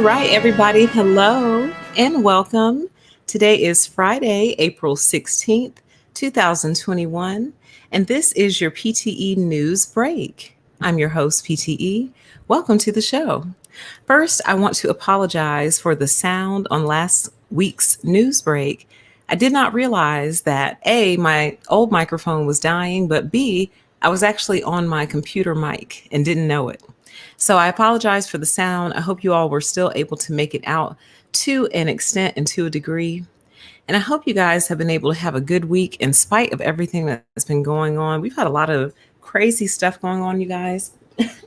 right, everybody. Hello and welcome. Today is Friday, April 16th, 2021, and this is your PTE News Break. I'm your host, PTE. Welcome to the show. First, I want to apologize for the sound on last week's news break. I did not realize that A, my old microphone was dying, but B, I was actually on my computer mic and didn't know it. So I apologize for the sound. I hope you all were still able to make it out to an extent and to a degree. And I hope you guys have been able to have a good week in spite of everything that's been going on. We've had a lot of crazy stuff going on, you guys,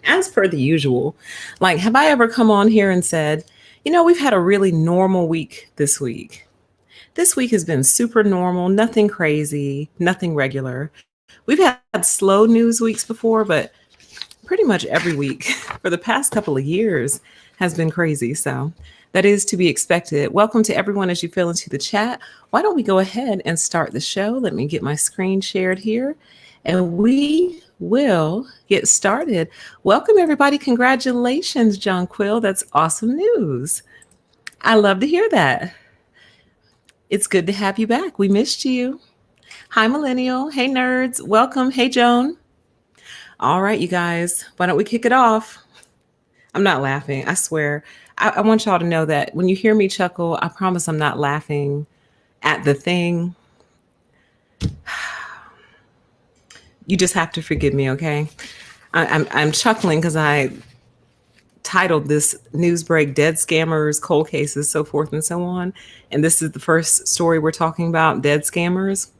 as per the usual. Like, have I ever come on here and said, we've had a really normal week this week? This week has been super normal, nothing crazy, nothing regular. We've had slow news weeks before, but pretty much every week for the past couple of years has been crazy. So that is to be expected. Welcome to everyone as you fill into the chat. Why don't we go ahead and start the show? Let me get my screen shared here and we will get started. Welcome, everybody. Congratulations, John Quill. That's awesome news. I love to hear that. It's good to have you back. We missed you. Hi, Millennial. Hey, nerds. Welcome. Hey, Joan. All right, you guys, why don't we kick it off? I'm not laughing, I swear. I want y'all to know that when you hear me chuckle, I promise I'm not laughing at the thing. You just have to forgive me, okay? I'm chuckling because I titled this news break Dead Scammers, Cold Cases, so forth and so on. And this is the first story we're talking about, dead scammers.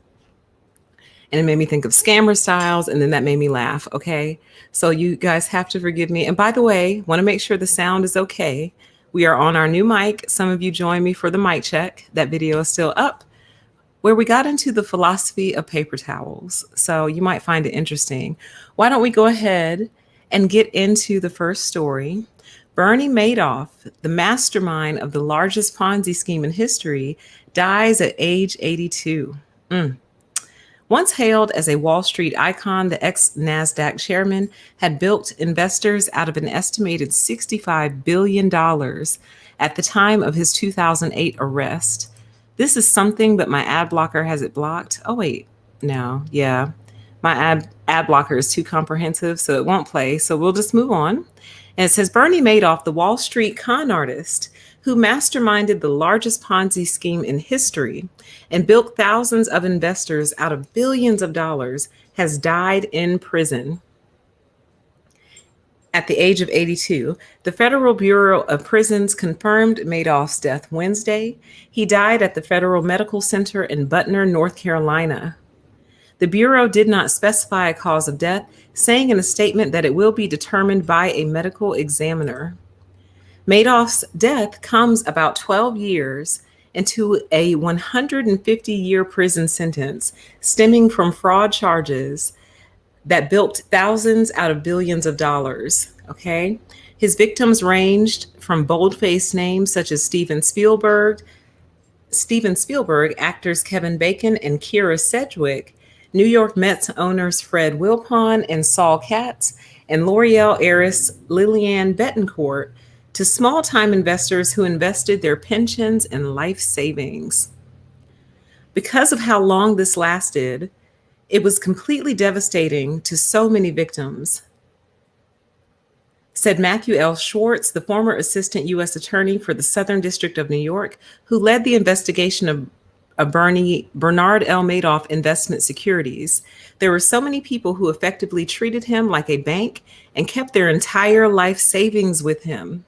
And it made me think of scammer styles, and then that made me laugh, okay? So you guys have to forgive me. And by the way, want to make sure the sound is okay. We are on our new mic. Some of you joined me for the mic check. That video is still up, where we got into the philosophy of paper towels. So you might find it interesting. Why don't we go ahead and get into the first story? Bernie Madoff, the mastermind of the largest Ponzi scheme in history, dies at age 82. Once hailed as a Wall Street icon, the ex-NASDAQ chairman had built investors out of an estimated $65 billion at the time of his 2008 arrest. This is something, but my ad blocker has it blocked. Oh, wait, no, yeah. My ad blocker is too comprehensive, so it won't play. So we'll just move on. And it says, Bernie Madoff, the Wall Street con artist who masterminded the largest Ponzi scheme in history and built thousands of investors out of billions of dollars, has died in prison at the age of 82. The Federal Bureau of Prisons confirmed Madoff's death Wednesday. He died at the Federal Medical Center in Butner, North Carolina. The Bureau did not specify a cause of death, saying in a statement that it will be determined by a medical examiner. Madoff's death comes about 12 years into a 150-year prison sentence stemming from fraud charges that built thousands out of billions of dollars, okay? His victims ranged from bold-faced names such as Steven Spielberg, actors Kevin Bacon and Keira Sedgwick, New York Mets owners Fred Wilpon and Saul Katz, and L'Oreal heiress Lillian Bettencourt, to small-time investors who invested their pensions and life savings. Because of how long this lasted, it was completely devastating to so many victims, said Matthew L. Schwartz, the former assistant U.S. attorney for the Southern District of New York, who led the investigation of Bernard L. Madoff investment securities. There were so many people who effectively treated him like a bank and kept their entire life savings with him.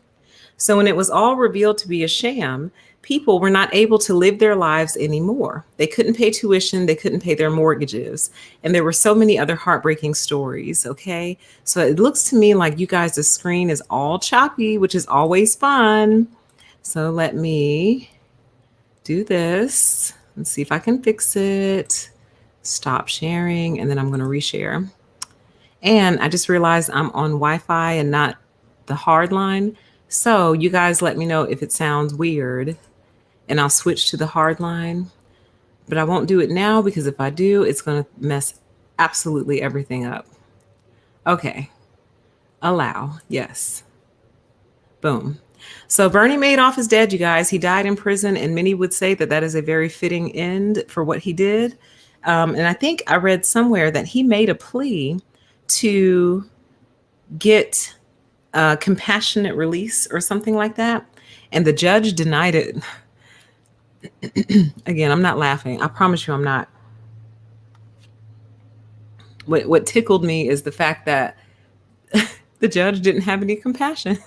So when it was all revealed to be a sham, people were not able to live their lives anymore. They couldn't pay tuition, they couldn't pay their mortgages. And there were so many other heartbreaking stories, okay? So it looks to me like you guys' screen is all choppy, which is always fun. So let me do this and see if I can fix it. Stop sharing, and then I'm gonna reshare. And I just realized I'm on Wi-Fi and not the hard line. So you guys let me know if it sounds weird and I'll switch to the hard line, but I won't do it now because if I do, it's going to mess absolutely everything up. Okay. Allow. Yes. Boom. So Bernie Madoff is dead, you guys. He died in prison, and many would say that that is a very fitting end for what he did. And I think I read somewhere that he made a plea to get compassionate release or something like that, and the judge denied it. Again, I'm not laughing. I promise you, I'm not. What tickled me is the fact that the judge didn't have any compassion.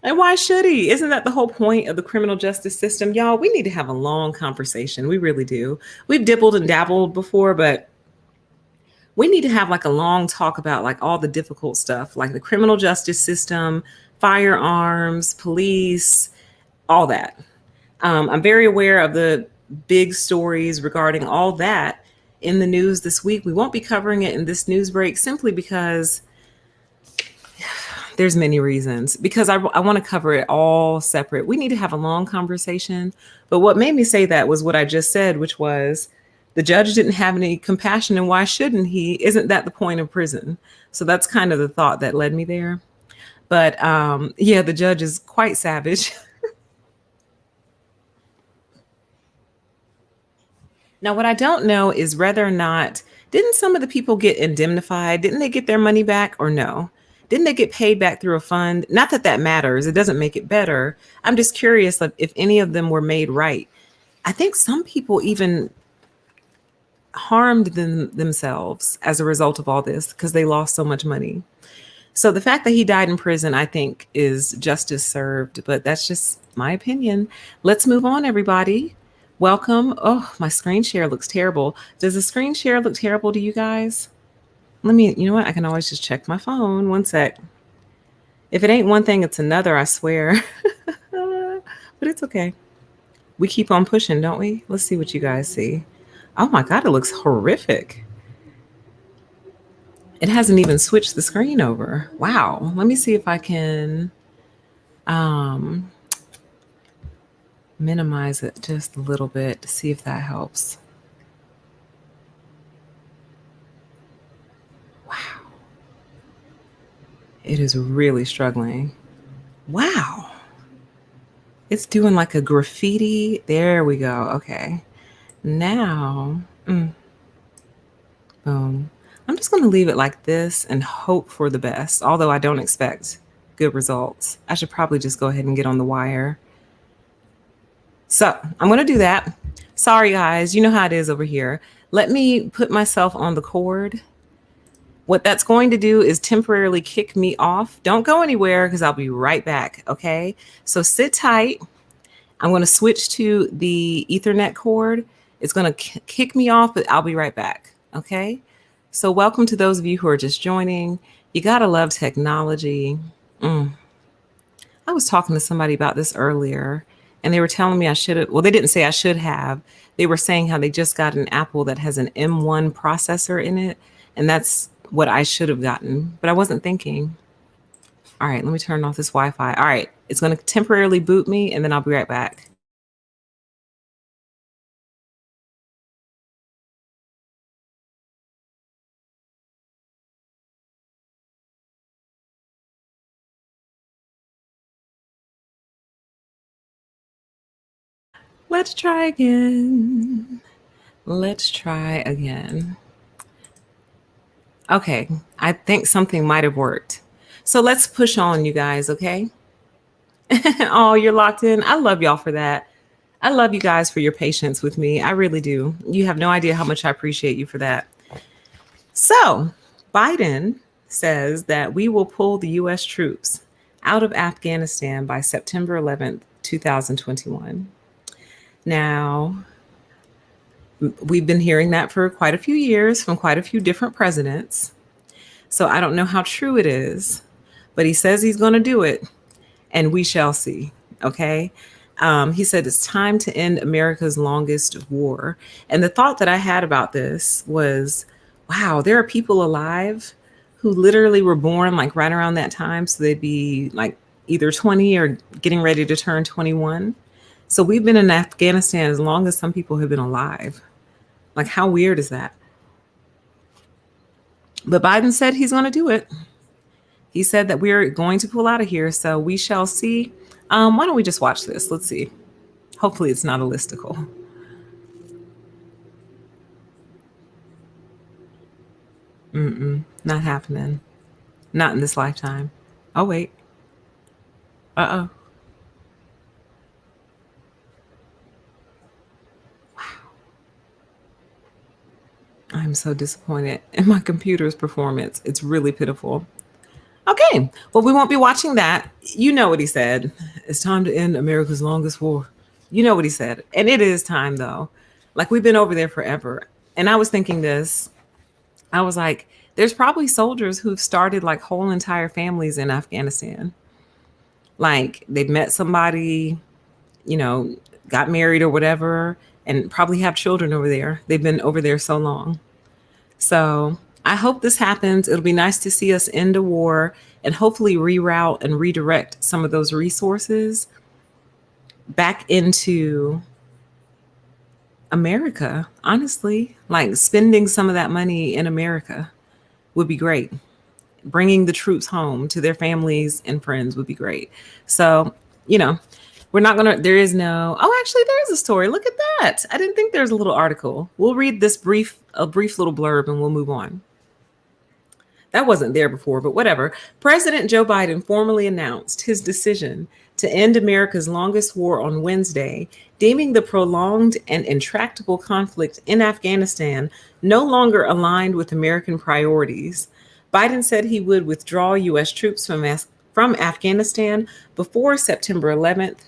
And why should he? Isn't that the whole point of the criminal justice system? Y'all, we need to have a long conversation. We really do. We've dibbled and dabbled before, but we need to have like a long talk about like all the difficult stuff, like the criminal justice system, firearms, police, all that. I'm very aware of the big stories regarding all that in the news this week. We won't be covering it in this news break simply because there's many reasons, because I want to cover it all separate. We need to have a long conversation. But what made me say that was what I just said, which was the judge didn't have any compassion, and why shouldn't he? Isn't that the point of prison? So that's kind of the thought that led me there. But yeah, the judge is quite savage. Now, what I don't know is whether or not, didn't some of the people get indemnified? Didn't they get their money back or no? Didn't they get paid back through a fund? Not that that matters. It doesn't make it better. I'm just curious if any of them were made right. I think some people even harmed themselves as a result of all this because they lost so much money. So the fact that he died in prison, I think, is justice served, but that's just my opinion. Let's move on, everybody. Welcome. Oh, my screen share looks terrible. Does the screen share look terrible to you guys? You know what? I can always just check my phone. One sec. If it ain't one thing, it's another, I swear. But it's okay. We keep on pushing, don't we? Let's see what you guys see. Oh my God, it looks horrific. It hasn't even switched the screen over. Wow. Let me see if I can minimize it just a little bit to see if that helps. Wow. It is really struggling. Wow. It's doing like a graffiti. There we go. Okay. Now, boom. I'm just going to leave it like this and hope for the best, although I don't expect good results. I should probably just go ahead and get on the wire. So I'm going to do that. Sorry, guys. You know how it is over here. Let me put myself on the cord. What that's going to do is temporarily kick me off. Don't go anywhere because I'll be right back. Okay. So sit tight. I'm going to switch to the Ethernet cord. It's going to kick me off, but I'll be right back. Okay. So welcome to those of you who are just joining. You got to love technology. I was talking to somebody about this earlier, and they were telling me I should have. Well, they didn't say I should have. They were saying how they just got an Apple that has an M1 processor in it. And that's what I should have gotten, but I wasn't thinking. All right, let me turn off this Wi-Fi. All right, it's going to temporarily boot me, and then I'll be right back. Let's try again. Let's try again. Okay, I think something might have worked. So let's push on, you guys, okay? Oh, you're locked in. I love y'all for that. I love you guys for your patience with me. I really do. You have no idea how much I appreciate you for that. So Biden says that we will pull the U.S. troops out of Afghanistan by September 11th, 2021. Now, we've been hearing that for quite a few years from quite a few different presidents. So I don't know how true it is, but he says he's going to do it, and we shall see. Okay. He said it's time to end America's longest war. And the thought that I had about this was, wow, there are people alive who literally were born like right around that time. So they'd be like either 20 or getting ready to turn 21. So we've been in Afghanistan as long as some people have been alive. Like, how weird is that? But Biden said he's going to do it. He said that we're going to pull out of here, so we shall see. Why don't we just watch this? Let's see. Hopefully, it's not a listicle. Not happening. Not in this lifetime. Oh, wait. Uh oh. I'm so disappointed in my computer's performance. It's really pitiful. Okay, well, we won't be watching that. You know what he said. It's time to end America's longest war. You know what he said. And it is time, though. Like, we've been over there forever. And I was thinking this. I was like, there's probably soldiers who've started like whole entire families in Afghanistan. Like, they've met somebody, you know, got married or whatever, and probably have children over there. They've been over there so long. So I hope this happens. It'll be nice to see us end a war and hopefully reroute and redirect some of those resources back into America. Honestly, like spending some of that money in America would be great. Bringing the troops home to their families and friends would be great. So, you know, we're not going to, there is no, oh, actually, there's a story. Look at that. I didn't think there's a little article. We'll read this a brief little blurb and we'll move on. That wasn't there before, but whatever. President Joe Biden formally announced his decision to end America's longest war on Wednesday, deeming the prolonged and intractable conflict in Afghanistan no longer aligned with American priorities. Biden said he would withdraw U.S. troops from Afghanistan before September 11th,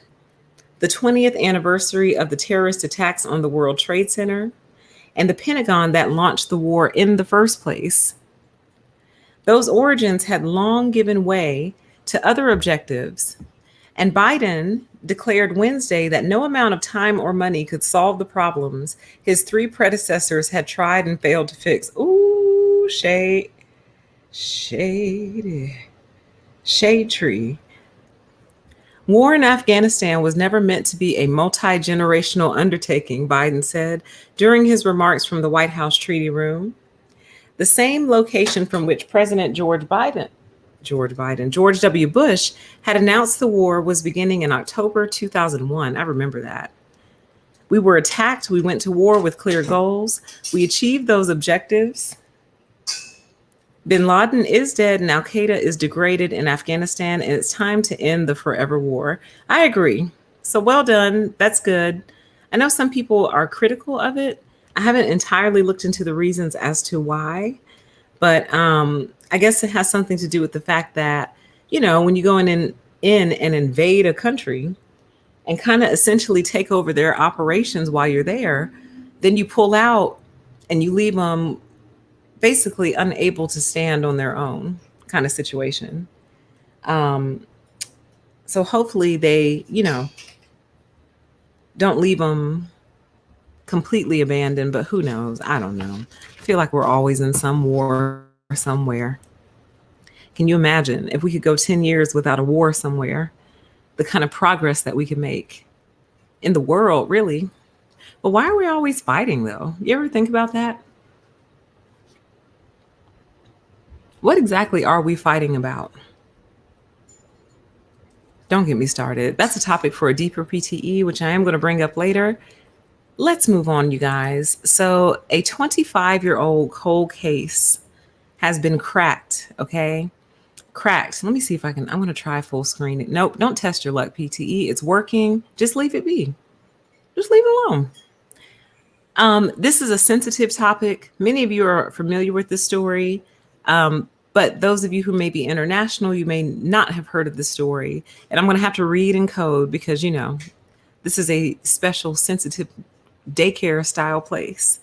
the 20th anniversary of the terrorist attacks on the World Trade Center, and the Pentagon that launched the war in the first place. Those origins had long given way to other objectives, and Biden declared Wednesday that no amount of time or money could solve the problems his three predecessors had tried and failed to fix. Ooh, shade tree. War in Afghanistan was never meant to be a multi-generational undertaking, Biden said during his remarks from the White House Treaty Room. The same location from which President George W. Bush had announced the war was beginning in October 2001. I remember that. We were attacked. We went to war with clear goals. We achieved those objectives. Bin Laden is dead and Al Qaeda is degraded in Afghanistan, and it's time to end the forever war. I agree. So well done. That's good. I know some people are critical of it. I haven't entirely looked into the reasons as to why, but I guess it has something to do with the fact that, you know, when you go in and invade a country and kind of essentially take over their operations while you're there, then you pull out and you leave them basically unable to stand on their own kind of situation. So hopefully they, you know, don't leave them completely abandoned, but who knows? I don't know. I feel like we're always in some war somewhere. Can you imagine if we could go 10 years without a war somewhere, the kind of progress that we could make in the world, really? But why are we always fighting, though? You ever think about that? What exactly are we fighting about? Don't get me started. That's a topic for a deeper PTE, which I am going to bring up later. Let's move on, you guys. So a 25-year-old cold case has been cracked, okay? Cracked. Let me see if I'm going to try full screen. Nope, don't test your luck, PTE. It's working. Just leave it be. Just leave it alone. This is a sensitive topic. Many of you are familiar with this story. But those of you who may be international, you may not have heard of the story. And I'm going to have to read in code because, you know, this is a special sensitive daycare style place.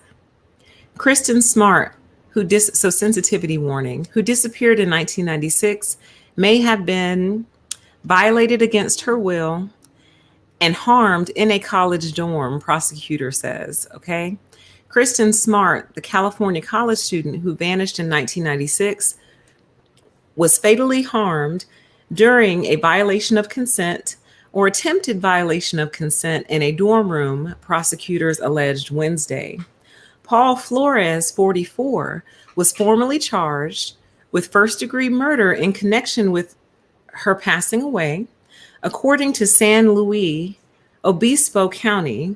Kristen Smart, so sensitivity warning, who disappeared in 1996, may have been violated against her will and harmed in a college dorm, prosecutor says, okay? Kristen Smart, the California college student who vanished in 1996, was fatally harmed during a violation of consent or attempted violation of consent in a dorm room, prosecutors alleged Wednesday. Paul Flores, 44, was formally charged with first-degree murder in connection with her passing away, according to San Luis Obispo County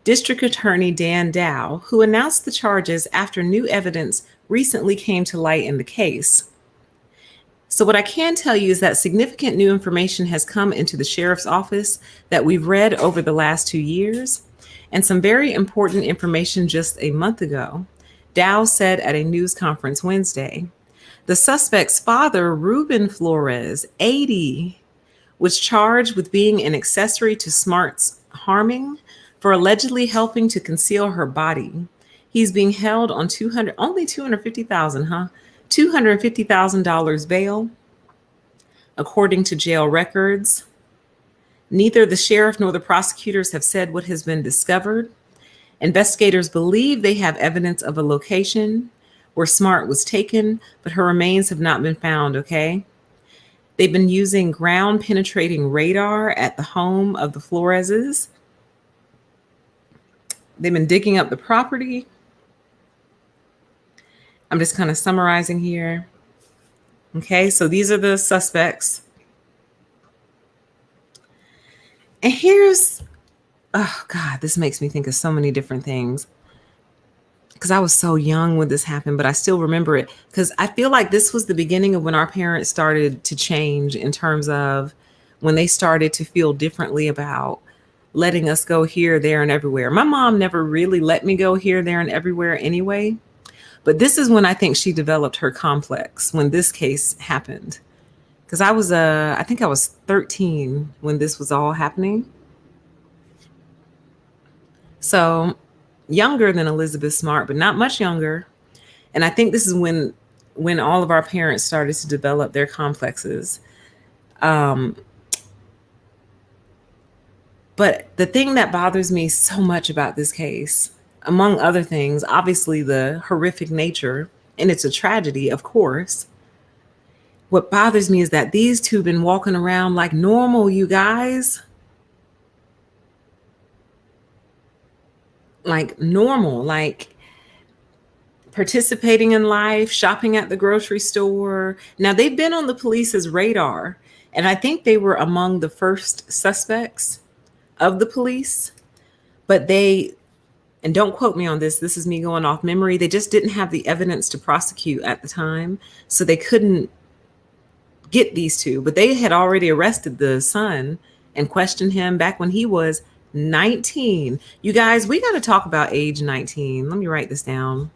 District Attorney Dan Dow, who announced the charges after new evidence recently came to light in the case. So, what I can tell you is that significant new information has come into the sheriff's office that we've read over the last 2 years, and some very important information just a month ago. Dow said at a news conference Wednesday, the suspect's father, Ruben Flores, 80, was charged with being an accessory to Smart's harming for allegedly helping to conceal her body. He's being held on only $250,000, $250,000 bail, according to jail records. Neither the sheriff nor the prosecutors have said what has been discovered. Investigators believe they have evidence of a location where Smart was taken, but her remains have not been found, okay? They've been using ground penetrating radar at the home of the Floreses. They've been digging up the property. I'm just kind of summarizing here. Okay, so these are the suspects. And here's, oh God, this makes me think of so many different things. Because I was so young when this happened, but I still remember it. Because I feel like this was the beginning of when our parents started to change in terms of when they started to feel differently about letting us go here, there, and everywhere. My mom never really let me go here, there, and everywhere anyway. But this is when I think she developed her complex, when this case happened. Because I think I was 13 when this was all happening. So younger than Elizabeth Smart, but not much younger. And I think this is when all of our parents started to develop their complexes. But the thing that bothers me so much about this case, among other things, obviously the horrific nature, and it's a tragedy, of course. What bothers me is that these two have been walking around like normal, you guys. Like normal, like participating in life, shopping at the grocery store. Now, they've been on the police's radar, and I think they were among the first suspects of the police, but and don't quote me on this, this is me going off memory, they just didn't have the evidence to prosecute at the time, so they couldn't get these two. But they had already arrested the son and questioned him back when he was 19. You guys, we got to talk about age 19. Let me write this down.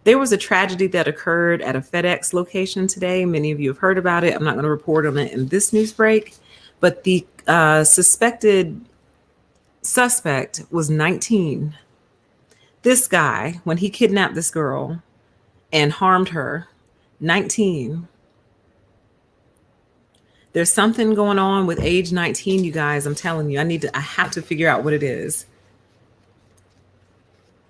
There was a tragedy that occurred at a FedEx location today. Many of you have heard about it. I'm not going to report on it in this news break, but the suspected suspect was 19. This guy, when he kidnapped this girl and harmed her, 19. There's something going on with age 19, you guys. I'm telling you, I have to figure out what it is.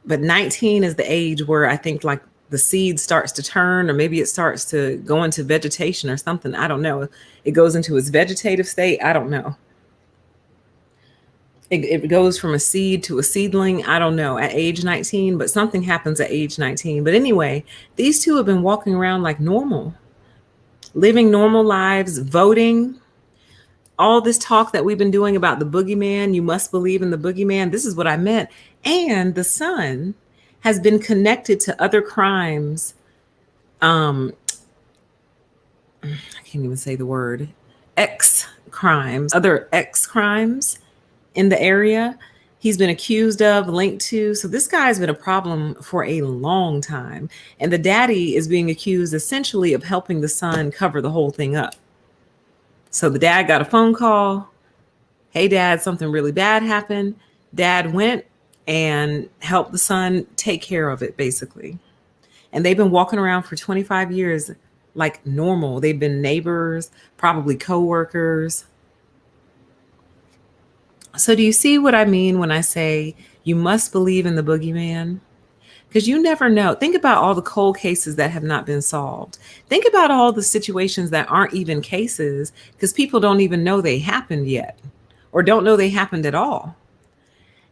But 19 is the age where I think like the seed starts to turn, or maybe it starts to go into vegetation or something. I don't know. It goes into its vegetative state. I don't know. It goes from a seed to a seedling. I don't know at age 19, but something happens at age 19. But anyway, these two have been walking around like normal, living normal lives, voting. All this talk that we've been doing about the boogeyman, you must believe in the boogeyman. This is what I meant. And the son has been connected to other crimes. I can't even say the word. Other X crimes in the area. He's been accused of, linked to. So this guy's been a problem for a long time. And the daddy is being accused essentially of helping the son cover the whole thing up. So the dad got a phone call. Hey, Dad, something really bad happened. Dad went and helped the son take care of it, basically. And they've been walking around for 25 years like normal. They've been neighbors, probably co-workers. So do you see what I mean when I say you must believe in the boogeyman? Because you never know. Think about all the cold cases that have not been solved. Think about all the situations that aren't even cases because people don't even know they happened yet or don't know they happened at all.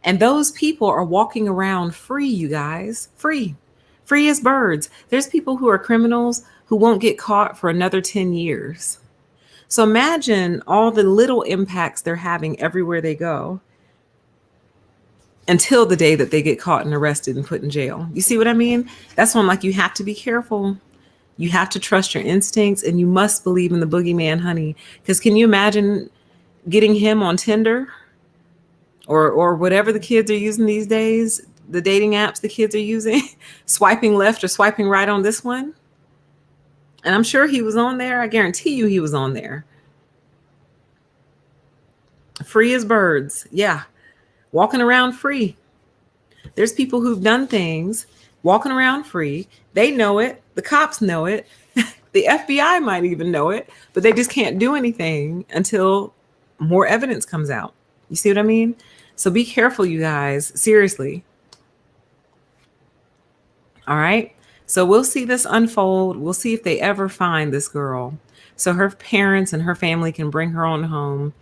And those people are walking around free, you guys, free Free as birds. There's people who are criminals who won't get caught for another 10 years. So imagine all the little impacts they're having everywhere they go until the day that they get caught and arrested and put in jail. You see what I mean? That's why I'm like, you have to be careful. You have to trust your instincts and you must believe in the boogeyman, honey. Because can you imagine getting him on Tinder or whatever the kids are using these days, the dating apps the kids are using, swiping left or swiping right on this one? And I'm sure he was on there. I guarantee you he was on there. Free as birds. Yeah. Walking around free. There's people who've done things walking around free. They know it. The cops know it. The FBI might even know it, but they just can't do anything until more evidence comes out. You see what I mean? So be careful, you guys. Seriously. All right. So we'll see this unfold. We'll see if they ever find this girl. So her parents and her family can bring her on home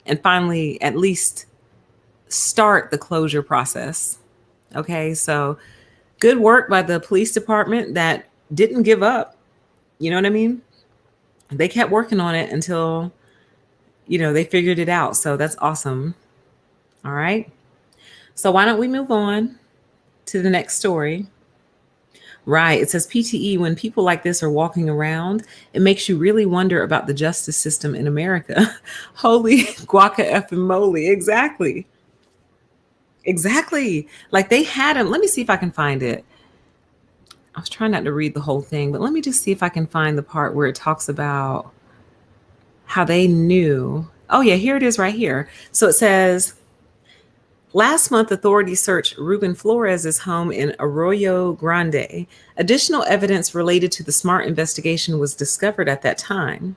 and finally at least start the closure process. Okay. So good work by the police department that didn't give up. You know what I mean? They kept working on it until, they figured it out. So that's awesome. All right. So why don't we move on to the next story? Right. It says PTE, when people like this are walking around, it makes you really wonder about the justice system in America. Holy guaca effing moly. Exactly. Exactly. Like they had him. Let me see if I can find it. I was trying not to read the whole thing, but let me just see if I can find the part where it talks about how they knew. Oh, yeah, here it is right here. So it says, last month, authorities searched Ruben Flores's home in Arroyo Grande. Additional evidence related to the SMART investigation was discovered at that time,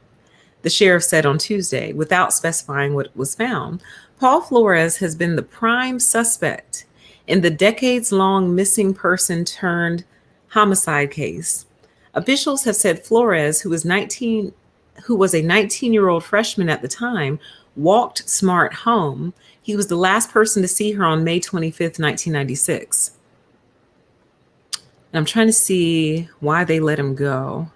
the sheriff said on Tuesday, without specifying what was found. Paul Flores has been the prime suspect in the decades-long missing person turned homicide case. Officials have said Flores, who was a 19-year-old freshman at the time, walked Smart home. He was the last person to see her on May 25th, 1996. And I'm trying to see why they let him go.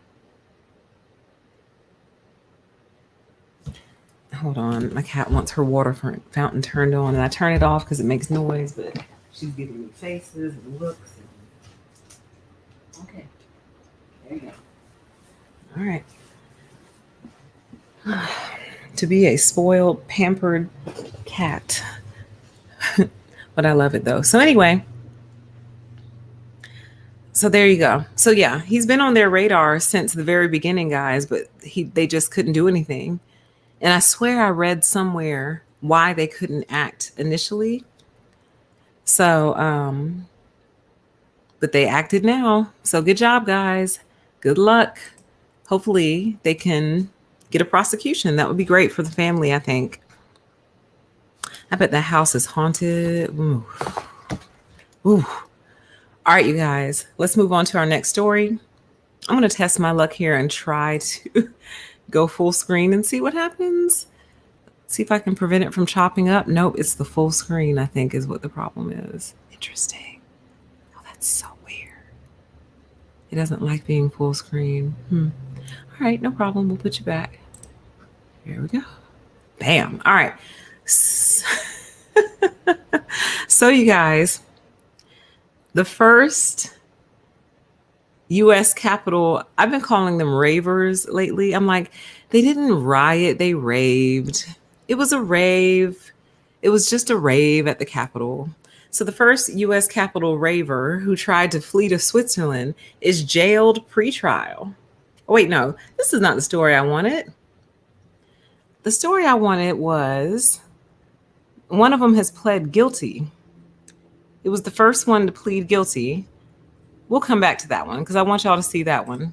Hold on. My cat wants her water fountain turned on, and I turn it off because it makes noise, but she's giving me faces and looks. Okay. There you go. All right. To be a spoiled, pampered cat. But I love it though. So anyway, so there you go. So yeah, he's been on their radar since the very beginning, guys, but they just couldn't do anything. And I swear I read somewhere why they couldn't act initially. So, but they acted now. So good job, guys. Good luck. Hopefully they can get a prosecution. That would be great for the family, I think. I bet that house is haunted. Ooh. Ooh. All right, you guys, let's move on to our next story. I'm going to test my luck here and try to go full screen and see what happens. See if I can prevent it from chopping up. Nope, it's the full screen, I think, is what the problem is. Interesting. Oh, that's so weird. It doesn't like being full screen. All right, no problem. We'll put you back. Here we go. Bam. All right. So you guys, the first U.S. Capitol, I've been calling them ravers lately. I'm like, they didn't riot, they raved. It was a rave. It was just a rave at the Capitol. So the first U.S. Capitol raver who tried to flee to Switzerland is jailed pre-trial. Oh, wait, no, this is not the story I wanted. The story I wanted was one of them has pled guilty. It was the first one to plead guilty. We'll come back to that one because I want y'all to see that one.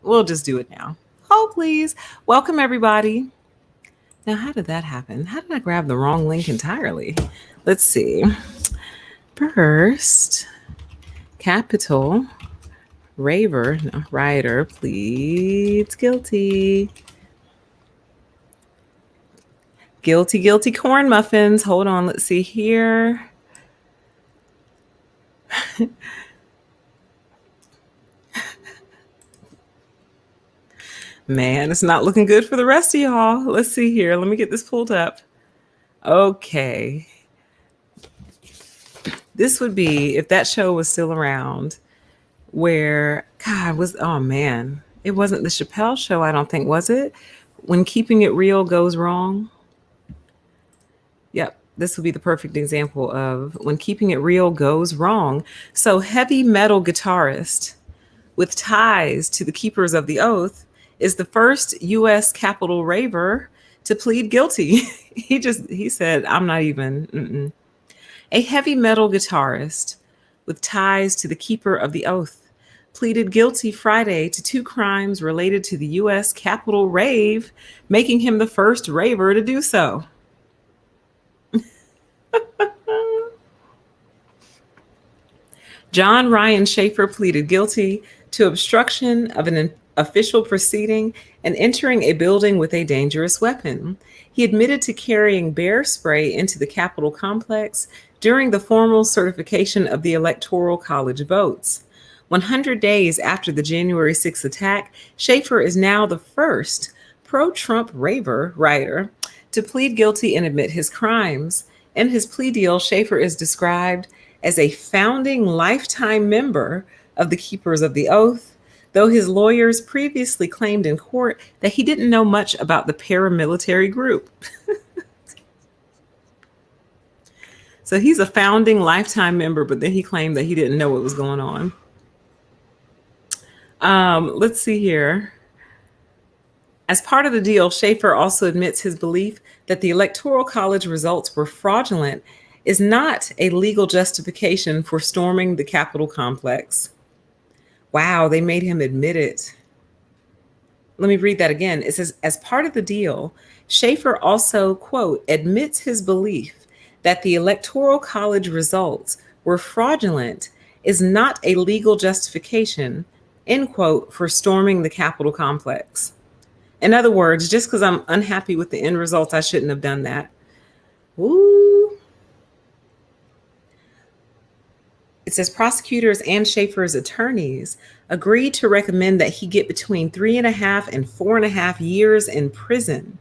We'll just do it now. Oh, please. Welcome, everybody. Now, how did that happen? How did I grab the wrong link entirely? Let's see. First, Capitol rioter pleads guilty. Guilty corn muffins. Hold on. Let's see here. Man, it's not looking good for the rest of y'all. Let's see here. Let me get this pulled up. Okay. This would be if that show was still around, where God was, oh man, it wasn't the Chappelle show, I don't think, was it? When keeping it real goes wrong. Yep, this would be the perfect example of when keeping it real goes wrong. So, heavy metal guitarist with ties to the Keepers of the Oath is the first U.S. Capitol raver to plead guilty. He said, I'm not even. A heavy metal guitarist with ties to the Keeper of the Oath pleaded guilty Friday to 2 crimes related to the U.S. Capitol rave, making him the first raver to do so. John Ryan Schaefer pleaded guilty to obstruction of an official proceeding and entering a building with a dangerous weapon. He admitted to carrying bear spray into the Capitol complex during the formal certification of the Electoral College votes. 100 days after the January 6th attack, Schaefer is now the first pro-Trump raver writer to plead guilty and admit his crimes. In his plea deal, Schaefer is described as a founding lifetime member of the Keepers of the Oath, though his lawyers previously claimed in court that he didn't know much about the paramilitary group. So he's a founding lifetime member, but then he claimed that he didn't know what was going on. Let's see here. As part of the deal, Schaefer also admits his belief that the Electoral College results were fraudulent is not a legal justification for storming the Capitol complex. Wow, they made him admit it. Let me read that again. It says, as part of the deal, Schaefer also, quote, admits his belief that the Electoral College results were fraudulent is not a legal justification, end quote, for storming the Capitol complex. In other words, just because I'm unhappy with the end results, I shouldn't have done that. Woo. It says prosecutors and Schaefer's attorneys agreed to recommend that he get between 3.5 and 4.5 years in prison.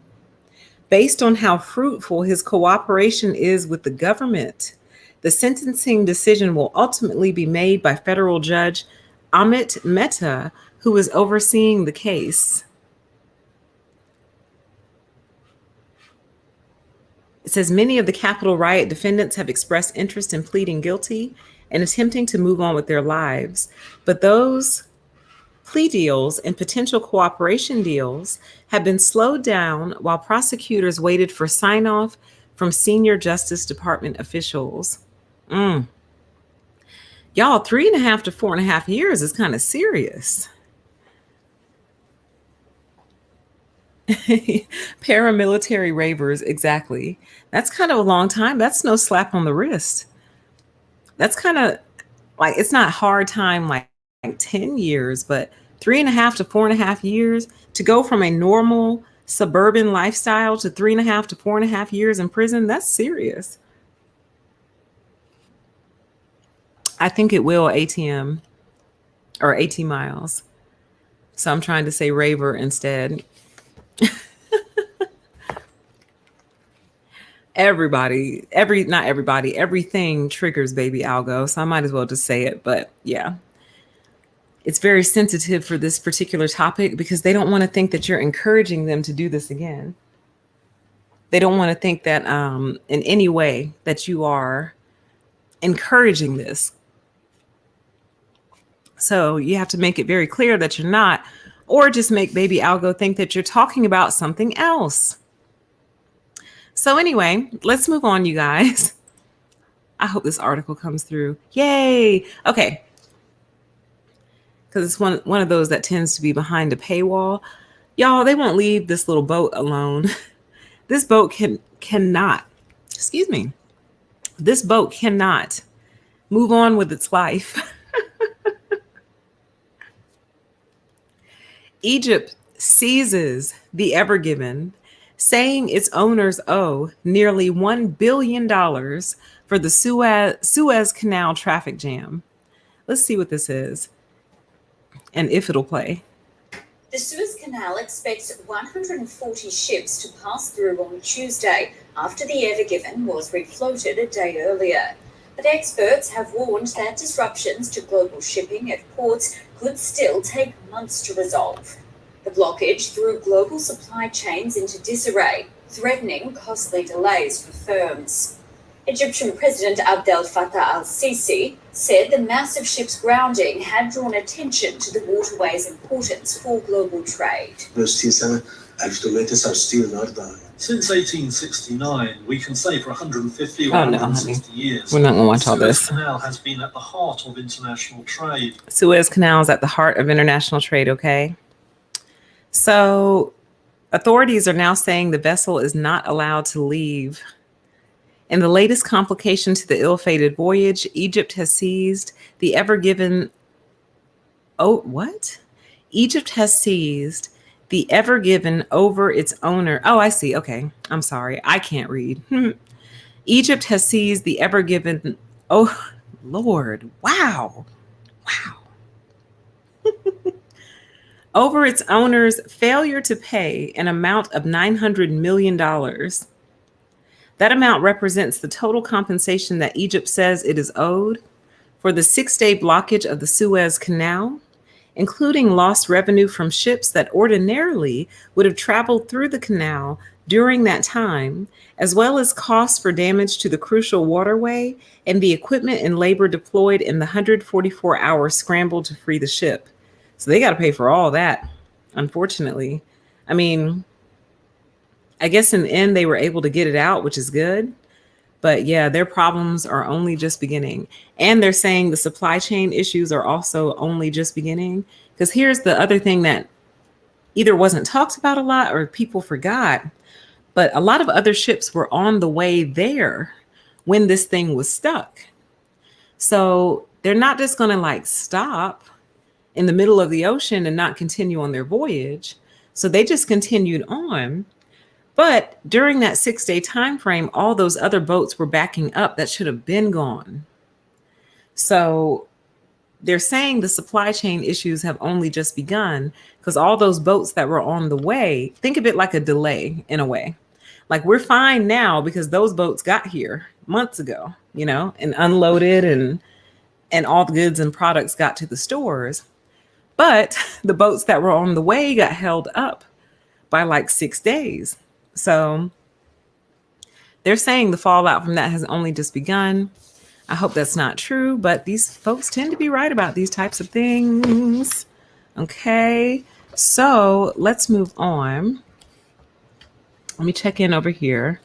Based on how fruitful his cooperation is with the government, the sentencing decision will ultimately be made by federal judge Amit Mehta, who is overseeing the case. It says many of the Capitol riot defendants have expressed interest in pleading guilty and attempting to move on with their lives. But those plea deals and potential cooperation deals have been slowed down while prosecutors waited for sign-off from senior Justice Department officials. Y'all, 3.5 to 4.5 years is kind of serious. Paramilitary ravers, exactly. That's kind of a long time. That's no slap on the wrist. That's kind of like, it's not hard time like 10 years, but 3.5 to 4.5 years to go from a normal suburban lifestyle to 3.5 to 4.5 years in prison. That's serious. I think it will ATM or 18 miles. So I'm trying to say raver instead. Not everybody, everything triggers baby algo. So I might as well just say it. But yeah, it's very sensitive for this particular topic because they don't want to think that you're encouraging them to do this again. They don't want to think that in any way that you are encouraging this. So you have to make it very clear that you're not, or just make baby algo think that you're talking about something else. So anyway, let's move on, you guys. I hope this article comes through. Yay. Okay. Because it's one of those that tends to be behind a paywall. Y'all, they won't leave this little boat alone. This boat cannot, excuse me, this boat cannot move on with its life. Egypt seizes the Ever Given, saying its owners owe nearly $1 billion for the Suez Canal traffic jam. Let's see what this is and if it'll play. The Suez Canal Canal expects 140 ships to pass through on Tuesday after the Ever Given was refloated a day earlier. But experts have warned that disruptions to global shipping at ports could still take months to resolve. The blockage threw global supply chains into disarray, threatening costly delays for firms. Egyptian President Abdel Fattah al-Sisi said the massive ship's grounding had drawn attention to the waterway's importance for global trade. Since 1869, we can say for 150 or 160 years, we're not going to watch all this. Suez Canal has been at the heart of international trade. Suez Canal is at the heart of international trade, okay? So authorities are now saying the vessel is not allowed to leave. In the latest complication to the ill-fated voyage, Egypt has seized the Ever Given. Egypt has seized the Ever Given over its owner. Oh, I see. Okay. I'm sorry. I can't read. Egypt has seized the Ever Given. Oh, Lord. Wow. Over its owner's failure to pay an amount of $900 million. That amount represents the total compensation that Egypt says it is owed for the 6-day blockage of the Suez Canal, including lost revenue from ships that ordinarily would have traveled through the canal during that time, as well as costs for damage to the crucial waterway and the equipment and labor deployed in the 144-hour scramble to free the ship. So they got to pay for all that, unfortunately. I mean, I guess in the end, they were able to get it out, which is good. But yeah, their problems are only just beginning. And they're saying the supply chain issues are also only just beginning. Because here's the other thing that either wasn't talked about a lot or people forgot. But a lot of other ships were on the way there when this thing was stuck. So they're not just going to stop in the middle of the ocean and not continue on their voyage. So they just continued on. But during that 6-day time frame, all those other boats were backing up that should have been gone. So they're saying the supply chain issues have only just begun because all those boats that were on the way, think of it like a delay in a way. Like we're fine now because those boats got here months ago, and unloaded and all the goods and products got to the stores. But the boats that were on the way got held up by 6 days. So they're saying the fallout from that has only just begun. I hope that's not true, but these folks tend to be right about these types of things. Okay, so let's move on. Let me check in over here.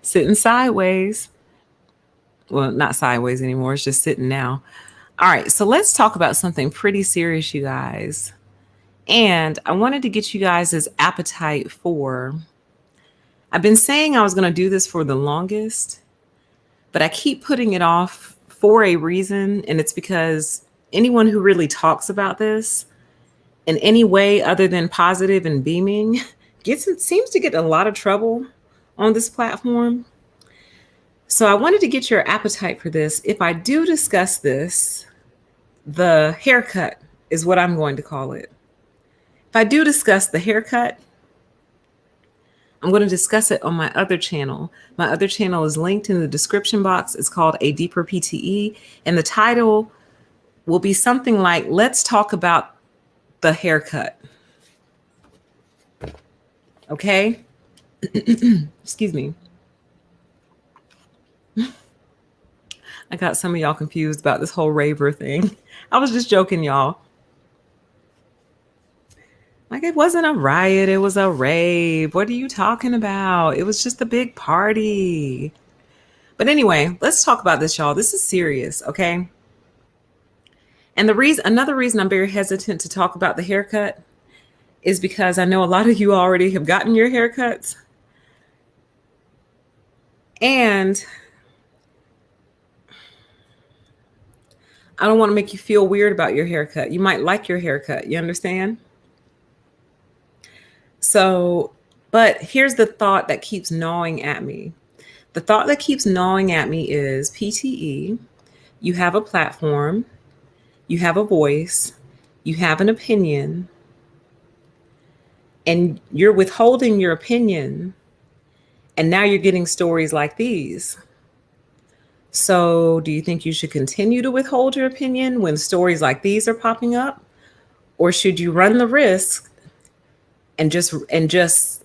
Sitting sideways. Well, not sideways anymore. It's just sitting now. All right, so let's talk about something pretty serious, you guys. And I wanted to get you guys' appetite for, I've been saying I was going to do this for the longest, but I keep putting it off for a reason. And it's because anyone who really talks about this in any way other than positive and beaming seems to get a lot of trouble on this platform. So I wanted to get your appetite for this. If I do discuss this, the haircut is what I'm going to call it. If I do discuss the haircut, I'm going to discuss it on my other channel. My other channel is linked in the description box. It's called A Deeper PTE. And the title will be something like, Let's Talk About the Haircut. Okay? Excuse me. I got some of y'all confused about this whole raver thing. I was just joking, y'all. It wasn't a riot. It was a rave. What are you talking about? It was just a big party. But anyway, let's talk about this, y'all. This is serious, okay? And another reason I'm very hesitant to talk about the haircut is because I know a lot of you already have gotten your haircuts. And I don't want to make you feel weird about your haircut. You might like your haircut. You understand? So, but here's the thought that keeps gnawing at me. The thought that keeps gnawing at me is PTE. You have a platform. You have a voice. You have an opinion. and you're withholding your opinion, and now you're getting stories like these. So do you think you should continue to withhold your opinion when stories like these are popping up? Or should you run the risk and just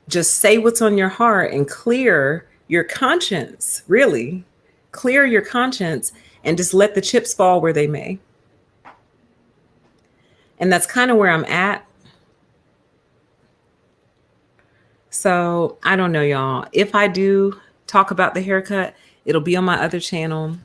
say what's on your heart and clear your conscience, really clear your conscience, and just let the chips fall where they may? And that's kind of where I'm at. So I don't know, y'all. If I do talk about the haircut, it'll be on my other channel.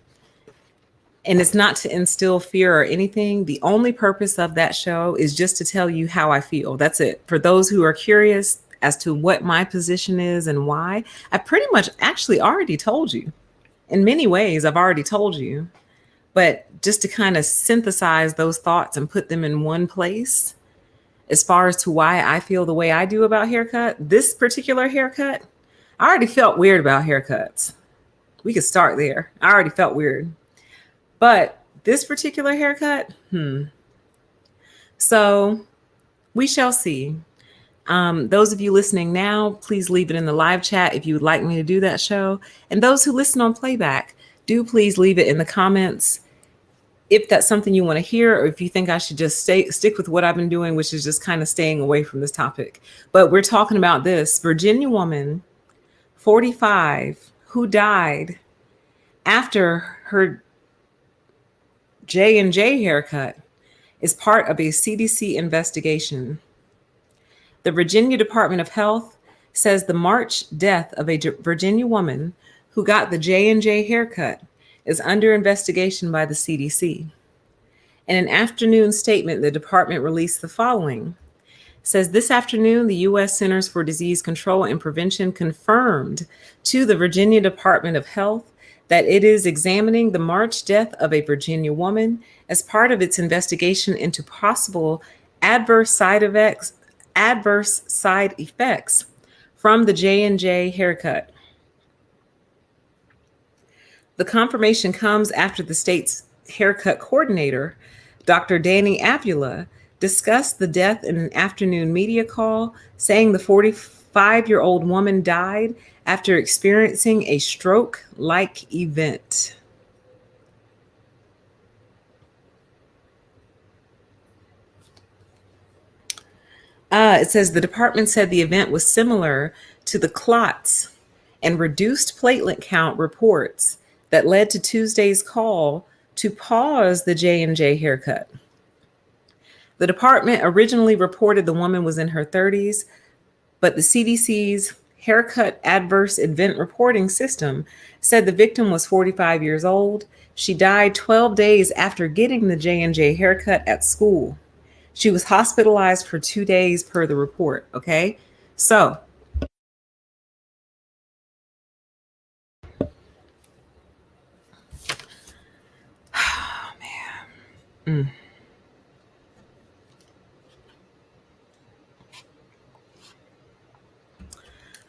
And it's not to instill fear or anything. The only purpose of that show is just to tell you how I feel. That's it. For those who are curious as to what my position is and why, I pretty much actually already told you. In many ways, I've already told you. But just to kind of synthesize those thoughts and put them in one place, as far as to why I feel the way I do about this particular haircut, I already felt weird about haircuts. We could start there. I already felt weird. But this particular haircut, So we shall see. Those of you listening now, please leave it in the live chat if you would like me to do that show. And those who listen on playback, do please leave it in the comments if that's something you want to hear, or if you think I should just stick with what I've been doing, which is just kind of staying away from this topic. But we're talking about this Virginia woman, 45, who died after her J&J haircut is part of a CDC investigation. The Virginia Department of Health says the March death of a Virginia woman who got the J&J haircut is under investigation by the CDC. In an afternoon statement, the department released the following. It says this afternoon, the U.S. Centers for Disease Control and Prevention confirmed to the Virginia Department of Health that it is examining the March death of a Virginia woman as part of its investigation into possible adverse side effects from the J&J haircut. The confirmation comes after the state's haircut coordinator, Dr. Danny Avila, discussed the death in an afternoon media call, saying the 45-year-old woman died after experiencing a stroke-like event. It says the department said the event was similar to the clots and reduced platelet count reports that led to Tuesday's call to pause the J&J haircut. The department originally reported the woman was in her 30s, but the CDC's haircut adverse event reporting system said the victim was 45 years old. She died 12 days after getting the J&J haircut at school. She was hospitalized for 2 days per the report. Okay, so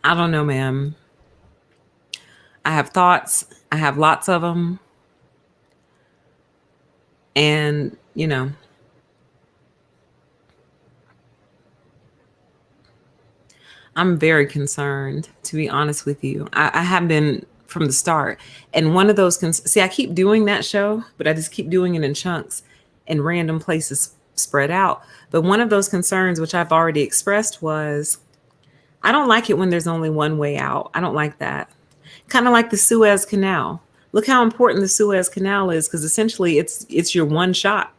I don't know, ma'am. I have thoughts. I have lots of them. And, I'm very concerned, to be honest with you. I have been from the start. And one of those, see, I keep doing that show, but I just keep doing it in chunks in random places spread out. But one of those concerns, which I've already expressed, was I don't like it when there's only one way out. I don't like that. Kind of like the Suez Canal. Look how important the Suez Canal is, because essentially it's your one shot.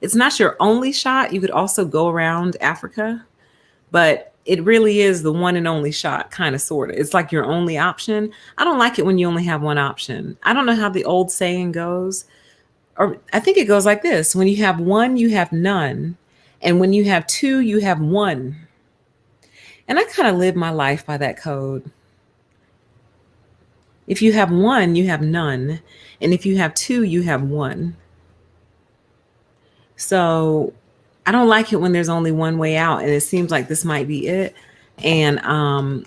It's not your only shot. You could also go around Africa, but it really is the one and only shot, kind of, sort of. It's like your only option. I don't like it when you only have one option. I don't know how the old saying goes, or I think it goes like this. When you have one, you have none. And when you have two, you have one. And I kind of live my life by that code. If you have one, you have none. And if you have two, you have one. So I don't like it when there's only one way out, and it seems like this might be it. And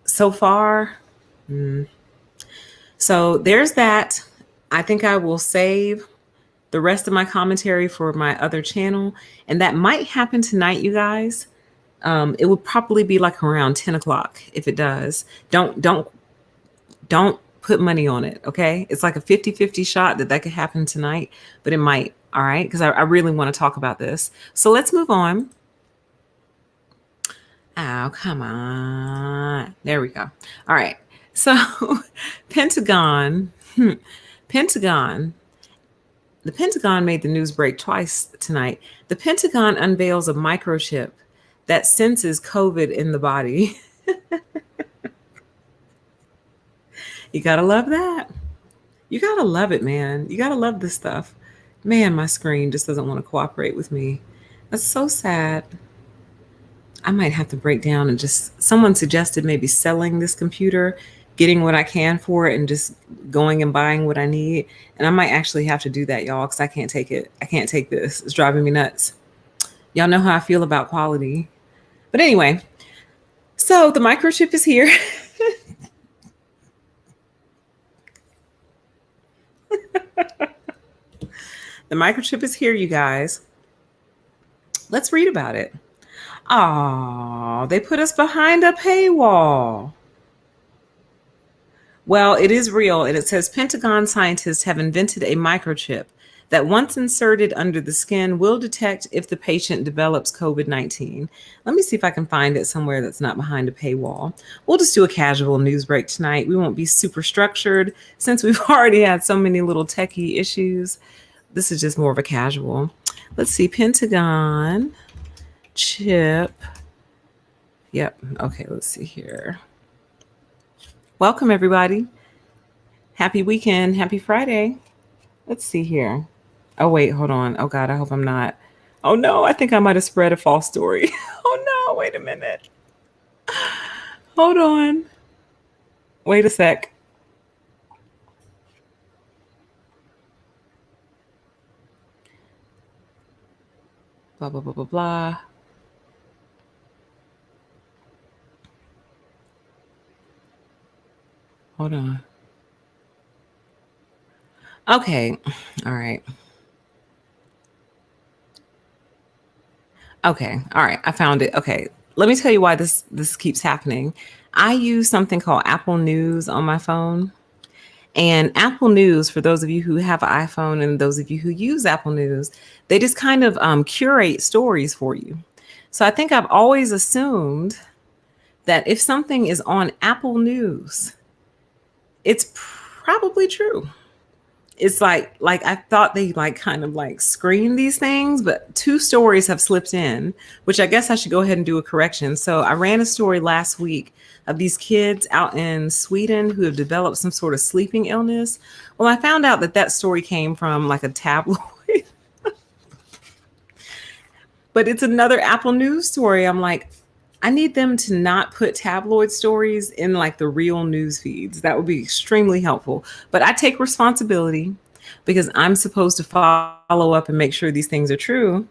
so far, so there's that. I think I will save the the rest of my commentary for my other channel. And that might happen tonight, you guys. It would probably be like around 10 o'clock if it does. Don't put money on it, okay? It's like a 50-50 shot that could happen tonight, but it might, all right? Because I really want to talk about this. So let's move on. Oh, come on. There we go. All right. So Pentagon, the Pentagon made the news break twice tonight. The Pentagon unveils a microchip that senses COVID in the body. You got to love that. You got to love it, man. You got to love this stuff. Man, my screen just doesn't want to cooperate with me. That's so sad. I might have to break down and someone suggested maybe selling this computer, getting what I can for it and just going and buying what I need. And I might actually have to do that, y'all, because I can't take it. I can't take this. It's driving me nuts. Y'all know how I feel about quality. But anyway, so the microchip is here. The microchip is here, you guys. Let's read about it. Oh, they put us behind a paywall. Well, it is real, and it says Pentagon scientists have invented a microchip that once inserted under the skin will detect if the patient develops COVID-19. Let me see if I can find it somewhere that's not behind a paywall. We'll just do a casual news break tonight. We won't be super structured since we've already had so many little techie issues. This is just more of a casual. Let's see, Pentagon chip. Yep. Okay, let's see here. Welcome, everybody. Happy weekend. Happy Friday. Let's see here. Oh, wait, hold on. Oh, God, I hope I'm not. Oh, no, I think I might have spread a false story. Oh, no, wait a minute. Hold on. Wait a sec. Blah, blah, blah, blah, blah. Hold on. Okay. All right. Okay. All right. I found it. Okay. Let me tell you why this keeps happening. I use something called Apple News on my phone. And Apple News, for those of you who have an iPhone and those of you who use Apple News, they just kind of curate stories for you. So I think I've always assumed that if something is on Apple News, it's probably true. It's like I thought they kind of screened these things, but 2 stories have slipped in, which I guess I should go ahead and do a correction. So I ran a story last week of these kids out in Sweden who have developed some sort of sleeping illness. Well, I found out that story came from a tabloid, but it's another Apple News story. I'm like, I need them to not put tabloid stories in the real news feeds. That would be extremely helpful. But I take responsibility because I'm supposed to follow up and make sure these things are true.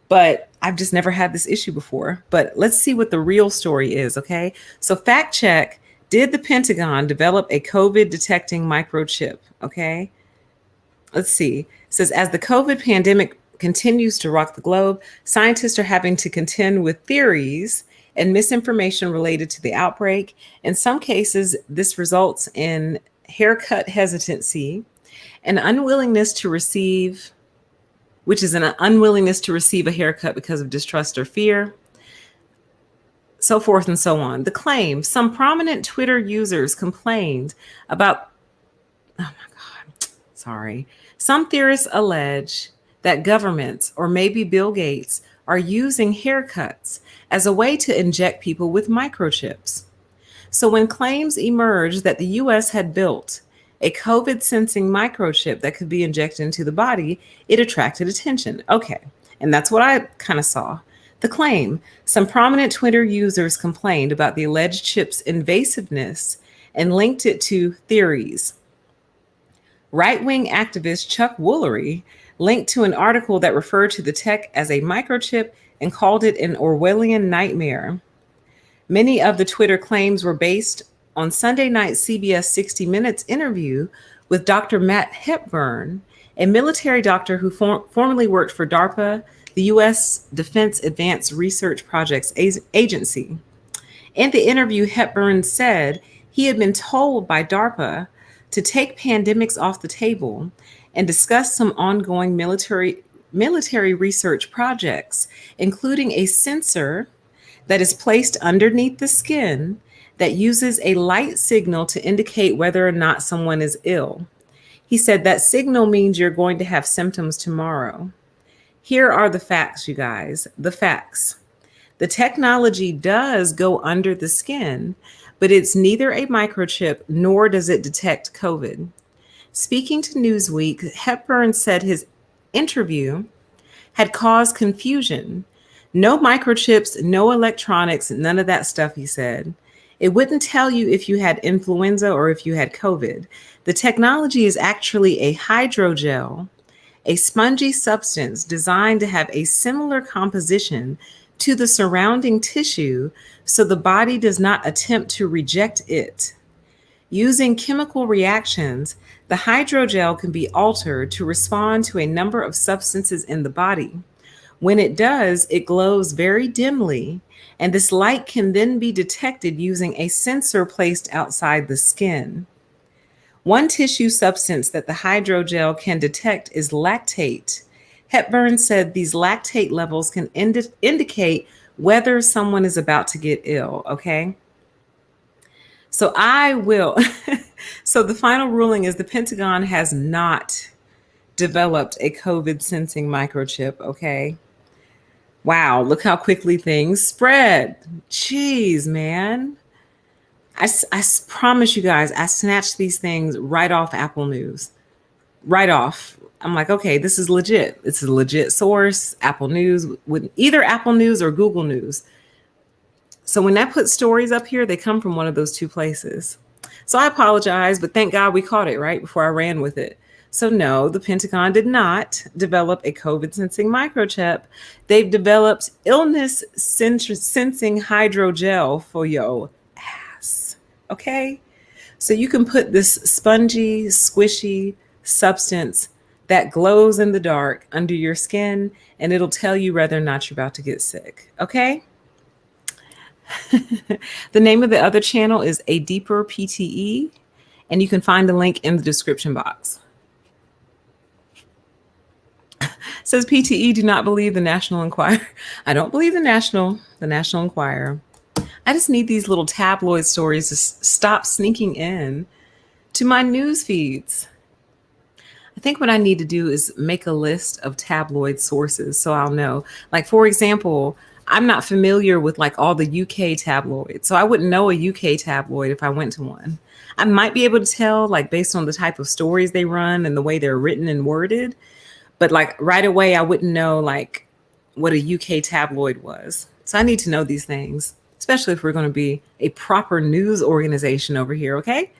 But I've just never had this issue before. But let's see what the real story is, okay? So fact check, did the Pentagon develop a COVID detecting microchip, okay? Let's see. It says, as the COVID pandemic continues to rock the globe, scientists are having to contend with theories and misinformation related to the outbreak. In some cases, this results in haircut hesitancy, an unwillingness to receive, which is an unwillingness to receive a haircut because of distrust or fear, so forth and so on. The claim, some prominent Twitter users complained about, oh my God, sorry. Some theorists allege that governments, or maybe Bill Gates, are using haircuts as a way to inject people with microchips. So when claims emerged that the US had built a COVID sensing microchip that could be injected into the body, it attracted attention. Okay, and that's what I kind of saw. The claim, some prominent Twitter users complained about the alleged chip's invasiveness and linked it to theories. Right-wing activist Chuck Woolery linked to an article that referred to the tech as a microchip and called it an Orwellian nightmare. Many of the Twitter claims were based on Sunday night's CBS 60 Minutes interview with Dr. Matt Hepburn, a military doctor who formerly worked for DARPA, the U.S. Defense Advanced Research Projects Agency. In the interview, Hepburn said he had been told by DARPA to take pandemics off the table and discuss some ongoing military research projects, including a sensor that is placed underneath the skin that uses a light signal to indicate whether or not someone is ill. He said that signal means you're going to have symptoms tomorrow. Here are the facts, you guys. The facts. The technology does go under the skin, but it's neither a microchip nor does it detect COVID. Speaking to Newsweek, Hepburn said his interview had caused confusion. No microchips, no electronics, none of that stuff, he said. It wouldn't tell you if you had influenza or if you had COVID. The technology is actually a hydrogel, a spongy substance designed to have a similar composition to the surrounding tissue so the body does not attempt to reject it. Using chemical reactions, the hydrogel can be altered to respond to a number of substances in the body. When it does, it glows very dimly, and this light can then be detected using a sensor placed outside the skin. One tissue substance that the hydrogel can detect is lactate. Hepburn said these lactate levels can indicate whether someone is about to get ill, okay? So so the final ruling is the Pentagon has not developed a COVID sensing microchip, okay? Wow, look how quickly things spread. Jeez, man. I promise you guys, I snatched these things right off Apple News. Right off. I'm like, okay, this is legit. It's a legit source, Apple News, with either Apple News or Google News. So when I put stories up here, they come from one of those two places. So I apologize, but thank God we caught it right before I ran with it. So no, the Pentagon did not develop a COVID sensing microchip. They've developed illness sensing hydrogel for your ass. Okay? So you can put this spongy, squishy substance that glows in the dark under your skin, and it'll tell you whether or not you're about to get sick. Okay? The name of the other channel is A Deeper PTE, and you can find the link in the description box. Says PTE, do not believe the National Enquirer. I don't believe the National Enquirer. I just need these little tabloid stories to stop sneaking in to my news feeds. I think what I need to do is make a list of tabloid sources so I'll know. Like, for example, I'm not familiar with like all the UK tabloids, so I wouldn't know a UK tabloid if I went to one. I might be able to tell, like, based on the type of stories they run and the way they're written and worded, but like right away, I wouldn't know like what a UK tabloid was. So I need to know these things, especially if we're going to be a proper news organization over here, okay?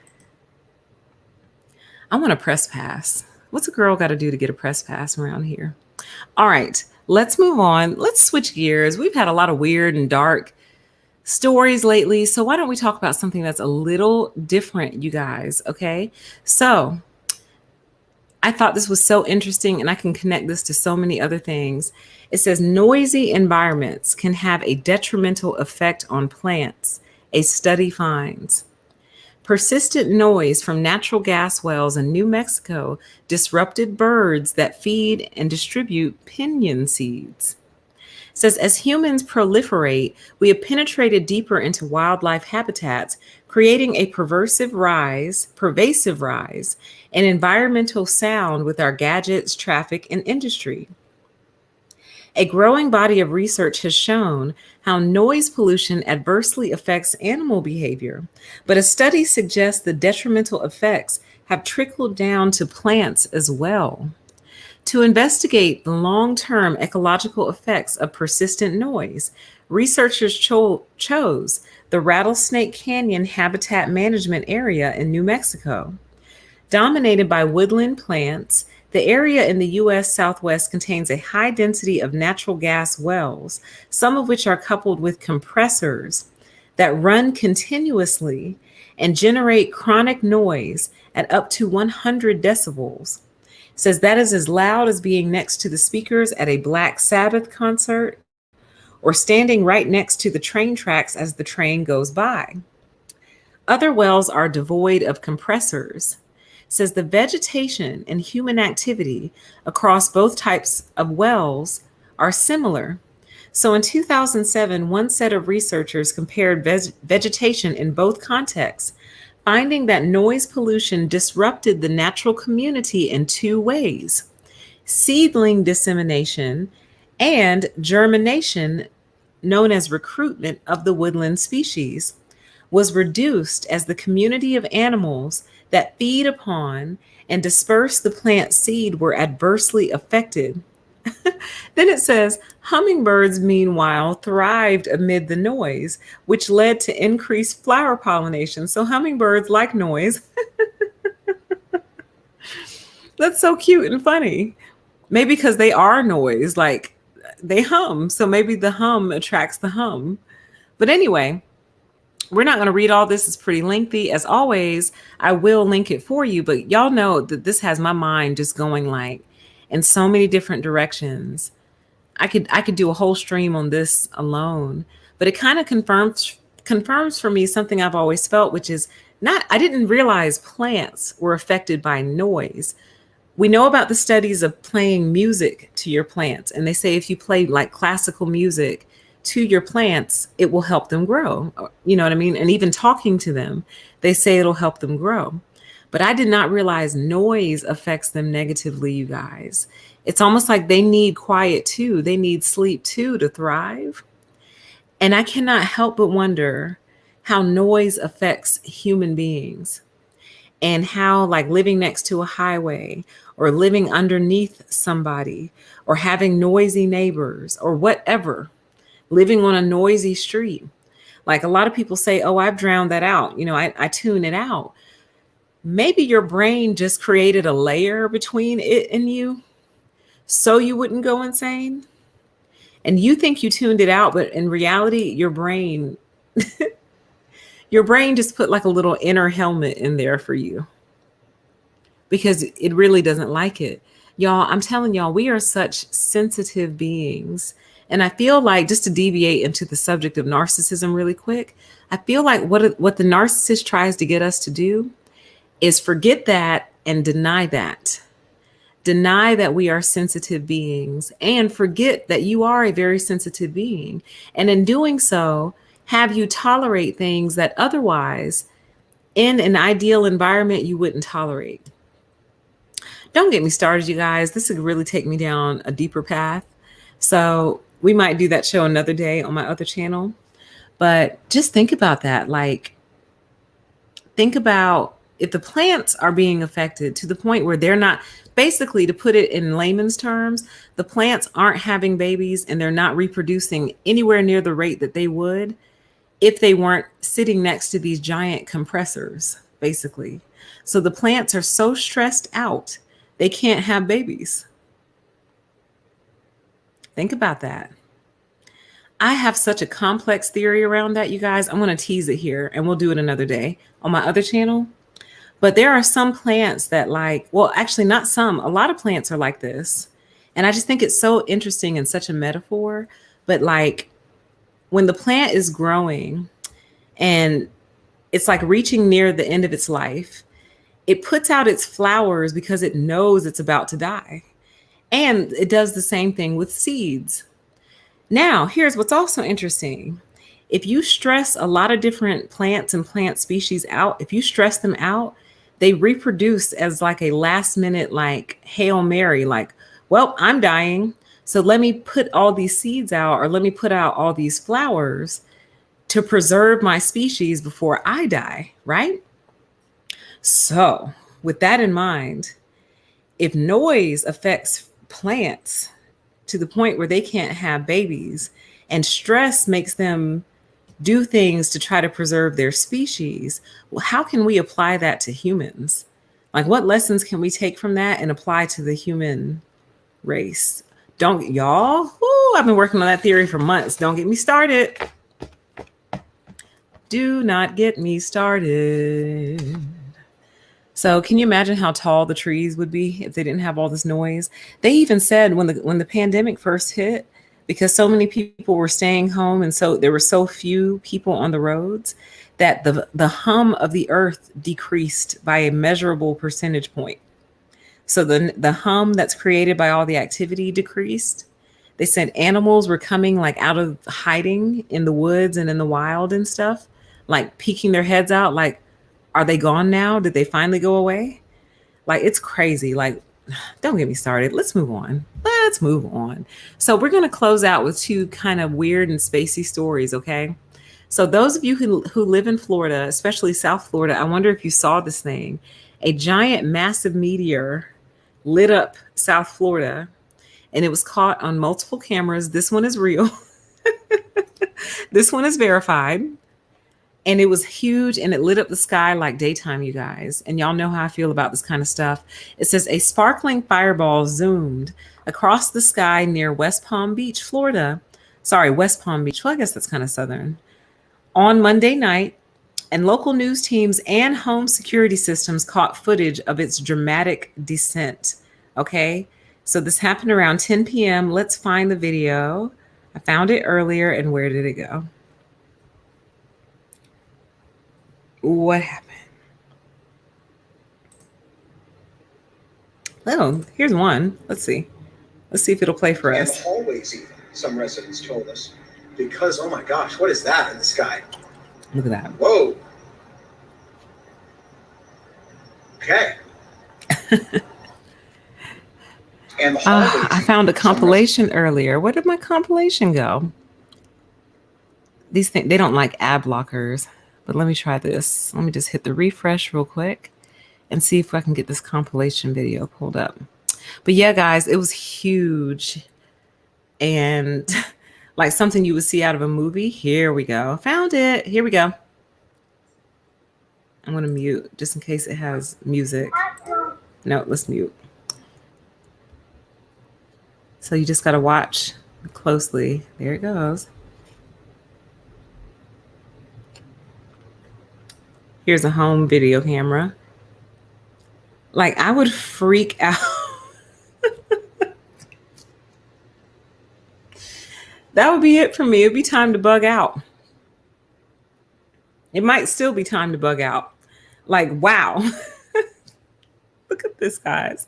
I want a press pass. What's a girl got to do to get a press pass around here? All right, let's move on. Let's switch gears. We've had a lot of weird and dark stories lately. So why don't we talk about something that's a little different, you guys, okay? So I thought this was so interesting, and I can connect this to so many other things. It says noisy environments can have a detrimental effect on plants, a study finds. Persistent noise from natural gas wells in New Mexico disrupted birds that feed and distribute pinyon seeds. It says, as humans proliferate, we have penetrated deeper into wildlife habitats, creating a pervasive rise in environmental sound with our gadgets, traffic, and industry. A growing body of research has shown how noise pollution adversely affects animal behavior, but a study suggests the detrimental effects have trickled down to plants as well. To investigate the long-term ecological effects of persistent noise, researchers chose the Rattlesnake Canyon Habitat Management Area in New Mexico. Dominated by woodland plants, the area in the U.S. Southwest contains a high density of natural gas wells, some of which are coupled with compressors that run continuously and generate chronic noise at up to 100 decibels. It says that is as loud as being next to the speakers at a Black Sabbath concert or standing right next to the train tracks as the train goes by. Other wells are devoid of compressors. It says the vegetation and human activity across both types of wells are similar. So in 2007, one set of researchers compared vegetation in both contexts, finding that noise pollution disrupted the natural community in two ways: seedling dissemination and germination, known as recruitment of the woodland species, was reduced as the community of animals that feed upon and disperse the plant seed were adversely affected. Then it says hummingbirds, meanwhile, thrived amid the noise, which led to increased flower pollination. So hummingbirds like noise. That's so cute and funny. Maybe because they are noise, like they hum. So maybe the hum attracts the hum. But anyway, we're not going to read all this. It's pretty lengthy. As always, I will link it for you, but y'all know that this has my mind just going like in so many different directions. I could do a whole stream on this alone, but it kind of confirms for me something I've always felt, which is I didn't realize plants were affected by noise. We know about the studies of playing music to your plants, and they say if you play like classical music to your plants, it will help them grow. You know what I mean? And even talking to them, they say it'll help them grow. But I did not realize noise affects them negatively, you guys. It's almost like they need quiet too. They need sleep too to thrive. And I cannot help but wonder how noise affects human beings, and how like living next to a highway or living underneath somebody or having noisy neighbors or whatever, living on a noisy street. Like a lot of people say, oh, I've drowned that out. I tune it out. Maybe your brain just created a layer between it and you so you wouldn't go insane. And you think you tuned it out, but in reality, your brain just put like a little inner helmet in there for you because it really doesn't like it. Y'all, I'm telling y'all, we are such sensitive beings. And I feel like, just to deviate into the subject of narcissism really quick, I feel like what the narcissist tries to get us to do is forget that and deny that. Deny that we are sensitive beings and forget that you are a very sensitive being. And in doing so, have you tolerate things that otherwise in an ideal environment you wouldn't tolerate. Don't get me started, you guys. This would really take me down a deeper path. So we might do that show another day on my other channel. But just think about that. Like, think about if the plants are being affected to the point where they're not, basically, to put it in layman's terms, the plants aren't having babies and they're not reproducing anywhere near the rate that they would if they weren't sitting next to these giant compressors, basically. So the plants are so stressed out, they can't have babies. Think about that. I have such a complex theory around that, you guys. I'm going to tease it here and we'll do it another day on my other channel. But there are some plants that actually not some, a lot of plants are like this. And I just think it's so interesting and such a metaphor. But like when the plant is growing and it's like reaching near the end of its life, it puts out its flowers because it knows it's about to die. And it does the same thing with seeds. Now, here's what's also interesting. If you stress a lot of different plants and plant species out, if you stress them out, they reproduce as like a last minute, like Hail Mary, like, well, I'm dying. So let me put all these seeds out, or let me put out all these flowers to preserve my species before I die, right? So with that in mind, if noise affects plants to the point where they can't have babies, and stress makes them do things to try to preserve their species, well, how can we apply that to humans? Like, what lessons can we take from that and apply to the human race? Don't y'all? I've been working on that theory for months. Don't get me started. Do not get me started. So can you imagine how tall the trees would be if they didn't have all this noise? They even said when the pandemic first hit, because so many people were staying home and so there were so few people on the roads, that the hum of the earth decreased by a measurable percentage point. So the hum that's created by all the activity decreased. They said animals were coming like out of hiding in the woods and in the wild and stuff, like peeking their heads out, like, are they gone now? Did they finally go away? Like, it's crazy. Like, don't get me started. Let's move on. Let's move on. So we're going to close out with two kind of weird and spacey stories, okay? So those of you who live in Florida, especially South Florida, I wonder if you saw this thing. A giant, massive meteor lit up South Florida, and it was caught on multiple cameras. This one is real. This one is verified. And it was huge and it lit up the sky like daytime, you guys. And y'all know how I feel about this kind of stuff. It says a sparkling fireball zoomed across the sky near West Palm Beach, Florida. Sorry, West Palm Beach. Well, I guess that's kind of southern. On Monday night, and local news teams and home security systems caught footage of its dramatic descent. Okay, so this happened around 10 p.m. Let's find the video. I found it earlier, and where did it go? What happened? Oh, here's one. Let's see. Let's see if it'll play for us. And hallways even, some residents told us. Because, oh my gosh, what is that in the sky? Look at that. Whoa. Okay. And the hallways I found a compilation earlier. Where did my compilation go? These things, they don't like ad blockers. But let me try this. Let me just hit the refresh real quick and see if I can get this compilation video pulled up. But yeah, guys, it was huge and like something you would see out of a movie. Here we go. Found it. Here we go. I'm going to mute just in case it has music. No, let's mute. So you just got to watch closely. There it goes. Here's a home video camera. Like, I would freak out. That would be it for me. It'd be time to bug out. It might still be time to bug out. Like, wow. Look at this, guys.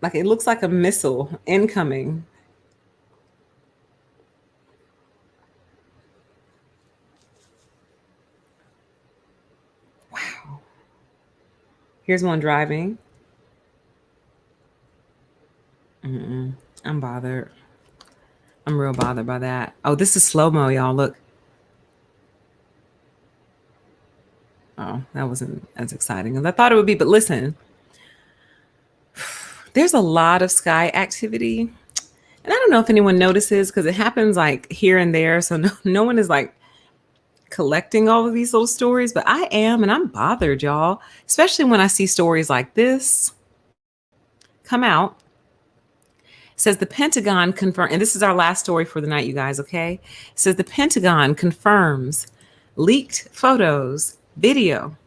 Like, it looks like a missile incoming. Wow. Here's one driving. I'm bothered. I'm real bothered by that. Oh, this is slow-mo, y'all. Look. Oh, that wasn't as exciting as I thought it would be. But listen, there's a lot of sky activity. And I don't know if anyone notices because it happens like here and there. So no one is like collecting all of these little stories. But I am, and I'm bothered, y'all. Especially when I see stories like this come out. It says the Pentagon confirmed, and this is our last story for the night, you guys, okay? It says the Pentagon confirms leaked photos, video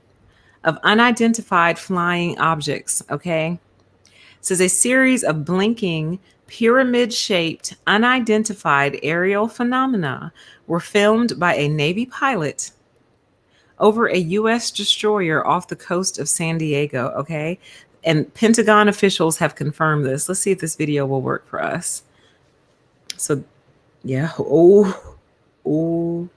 of unidentified flying objects, okay? It says a series of blinking, pyramid-shaped, unidentified aerial phenomena were filmed by a Navy pilot over a U.S. destroyer off the coast of San Diego, okay? And Pentagon officials have confirmed this. Let's see if this video will work for us. So, yeah. Oh. Oh,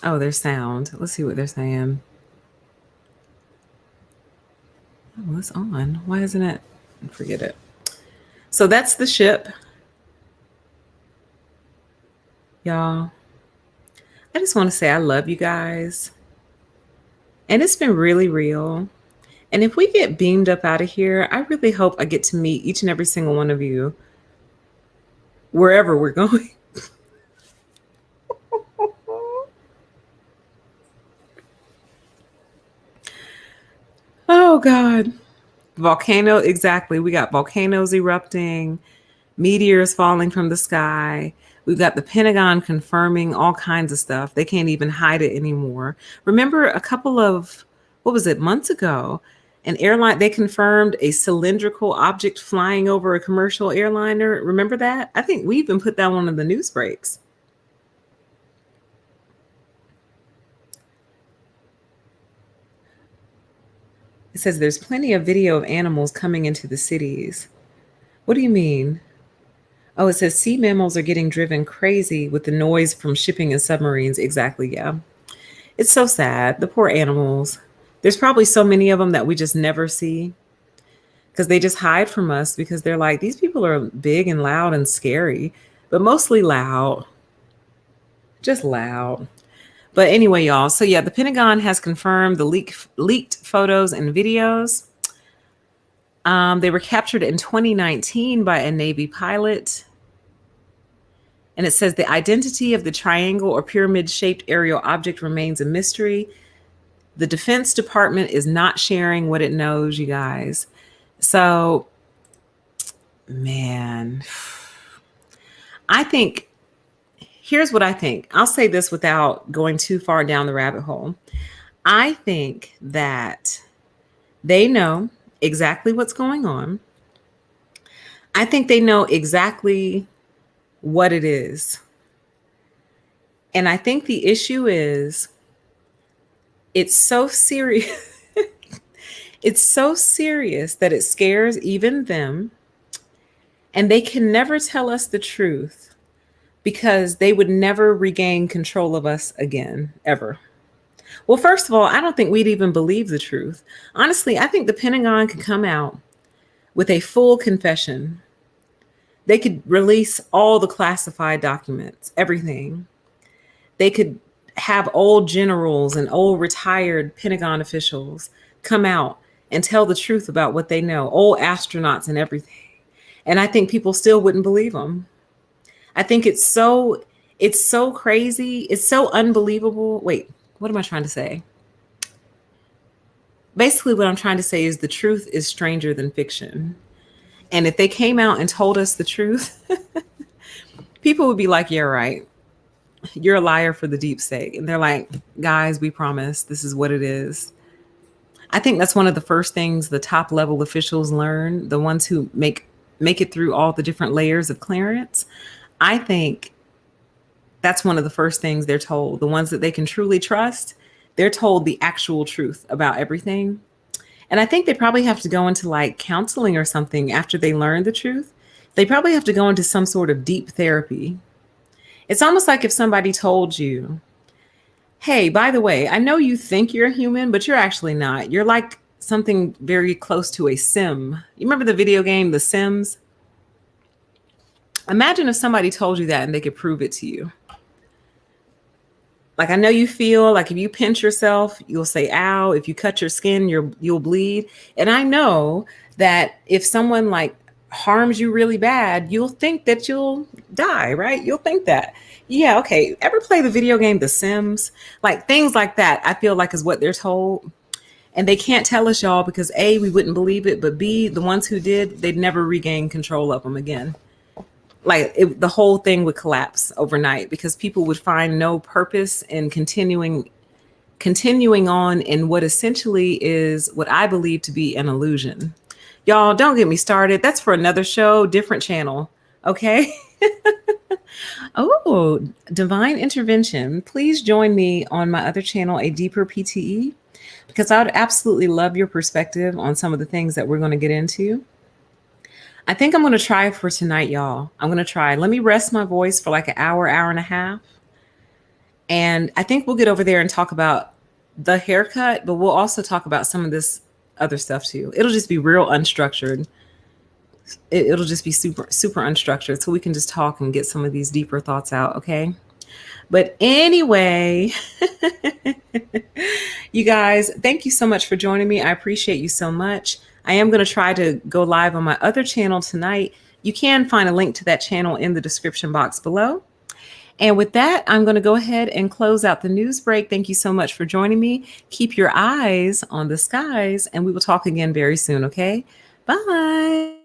there's sound. Let's see what they're saying. Oh, it's on. Why isn't it? Forget it. So that's the ship. Y'all, I just want to say I love you guys. And it's been really real. And if we get beamed up out of here, I really hope I get to meet each and every single one of you wherever we're going. Oh, God. Volcano, exactly. We got volcanoes erupting. meteors falling from the sky. We've got the Pentagon confirming all kinds of stuff. They can't even hide it anymore. Remember a couple of, what was it, months ago, an airline, they confirmed a cylindrical object flying over a commercial airliner. Remember that? I think we even put that one in the news breaks. It says there's plenty of video of animals coming into the cities. What do you mean? Oh, it says sea mammals are getting driven crazy with the noise from shipping and submarines. Exactly, yeah. It's so sad. The poor animals. There's probably so many of them that we just never see because they just hide from us because they're like, these people are big and loud and scary, but mostly loud. Just loud. But anyway, y'all. So yeah, the Pentagon has confirmed the leaked photos and videos. They were captured in 2019 by a Navy pilot. And it says the identity of the triangle or pyramid-shaped aerial object remains a mystery. The Defense Department is not sharing what it knows, you guys. So, man, I think, here's what I think. I'll say this without going too far down the rabbit hole. I think that they know exactly what's going on. I think they know exactly what it is. And I think the issue is it's so serious. It's so serious that it scares even them. And they can never tell us the truth because they would never regain control of us again, ever. Well, first of all, I don't think we'd even believe the truth. Honestly, I think the Pentagon could come out with a full confession. They could release all the classified documents, everything. They could have old generals and old retired Pentagon officials come out and tell the truth about what they know, old astronauts and everything. And I think people still wouldn't believe them. I think it's so crazy. It's so unbelievable. Wait, what am I trying to say? Basically, what I'm trying to say is the truth is stranger than fiction. And if they came out and told us the truth, people would be like, yeah, right. You're a liar for the deep state. And they're like, guys, we promise this is what it is. I think that's one of the first things the top level officials learn, the ones who make it through all the different layers of clearance. I think that's one of the first things they're told. The ones that they can truly trust, they're told the actual truth about everything. And I think they probably have to go into like counseling or something after they learn the truth. They probably have to go into some sort of deep therapy. It's almost like if somebody told you, hey, by the way, I know you think you're a human, but you're actually not. You're like something very close to a sim. You remember the video game, The Sims? Imagine if somebody told you that and they could prove it to you. Like, I know you feel like if you pinch yourself, you'll say, ow. If you cut your skin, you'll bleed. And I know that if someone like harms you really bad, you'll think that you'll die, right? You'll think that. Yeah, okay. Ever play the video game The Sims? Like things like that, I feel like is what they're told. And they can't tell us, y'all, because A, we wouldn't believe it, but B, the ones who did, they'd never regain control of them again. Like the whole thing would collapse overnight because people would find no purpose in continuing on in what essentially is what I believe to be an illusion. Y'all, don't get me started. That's for another show, different channel. Okay. Oh, divine intervention. Please join me on my other channel, A Deeper PTE, because I would absolutely love your perspective on some of the things that we're going to get into. I think I'm going to try for tonight, y'all. I'm going to try. Let me rest my voice for like an hour, hour and a half. And I think we'll get over there and talk about the haircut, but we'll also talk about some of this other stuff too. It'll just be real unstructured. It'll just be super, super unstructured. So we can just talk and get some of these deeper thoughts out. Okay. But anyway, you guys, thank you so much for joining me. I appreciate you so much. I am going to try to go live on my other channel tonight. You can find a link to that channel in the description box below. And with that, I'm going to go ahead and close out the news break. Thank you so much for joining me. Keep your eyes on the skies, and we will talk again very soon. Okay. Bye.